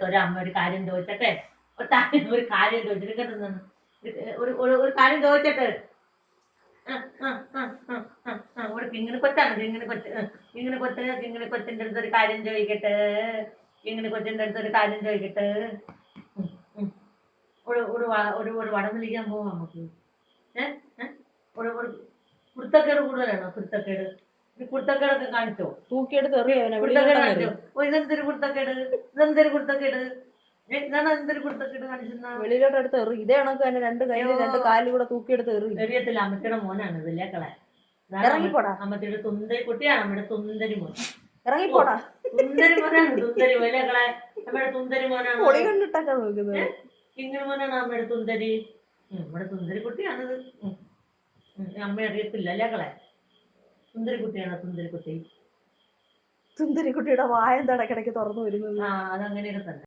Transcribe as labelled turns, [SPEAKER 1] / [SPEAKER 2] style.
[SPEAKER 1] ഒരു അമ്മ ഒരു കാര്യം ചോദിച്ചട്ടെ, ഒരു കാര്യം ചോദിച്ചിട്ട് കേട്ടോ, ഒരു കാര്യം ചോദിച്ചിട്ട്. ഇവിടെ കിങ്ങിണി കൊച്ചാണ്, കിങ്ങിണി കൊച്ചിന്റെ അടുത്ത് ഒരു കാര്യം ചോദിക്കട്ടെ, കിങ്ങിണി കൊച്ചിന്റെ അടുത്ത് ഒരു കാര്യം ചോദിക്കട്ടെ. ഒരു വടം വിളിക്കാൻ പോവാം നമുക്ക്. കുരുത്തക്കേട് കൂടുതലാണോ? കുരുത്തക്കേടൊക്കെ കാണിച്ചോ?
[SPEAKER 2] തൂക്കിയെടുത്ത് എറിയാനോ?
[SPEAKER 1] ഇതെന്തൊരു കുരുത്തക്കേട്, ഇതെന്തൊരു കുരുത്തക്കേട്, ഇതാണ് എന്തൊരു കുരുത്തക്കേട് കാണിച്ചെന്നാ?
[SPEAKER 2] വെളിയിലോട്ട് എടുത്ത് എറി. ഇതേ കണക്ക് തന്നെ രണ്ട് കൈയിലും രണ്ട് കാലിലും കൂടെ തൂക്കിയെടുത്ത് എറി.
[SPEAKER 1] എറിയത്തില്ല, അമ്മച്ചിയുടെ മോനാണ് ഇതിലേക്കളെ.
[SPEAKER 2] ഇറങ്ങിപ്പോടാ.
[SPEAKER 1] അമ്മച്ചിയുടെ തുന്തരി കുട്ടിയാണ്, നമ്മുടെ തുന്തരി മോൻ.
[SPEAKER 2] ഇറങ്ങിപ്പോടാ.
[SPEAKER 1] തുന്തരി മോനാണ്, തുന്തരി വിലകളെ നമ്മുടെ തുന്തരി മോനാണ്.
[SPEAKER 2] പൊളി കണ്ടിട്ടൊക്കെ നോക്കുന്നത്.
[SPEAKER 1] ഇങ്ങനെ മോനാണ് അമ്മയുടെ തുന്തരി. നമ്മുടെ തുന്തരി കുട്ടിയാണിത്. അമ്മ അറിയത്തില്ല അല്ലേക്കളെ? സുന്ദരി കുട്ടിയാണ് സുന്ദരി കുട്ടി.
[SPEAKER 2] സുന്ദരി കുട്ടിയുടെ വായ ഇടയ്ക്കിടയ്ക്ക് തുറന്നു വരുന്നത്.
[SPEAKER 1] അതങ്ങനെയൊക്കെ തന്നെ.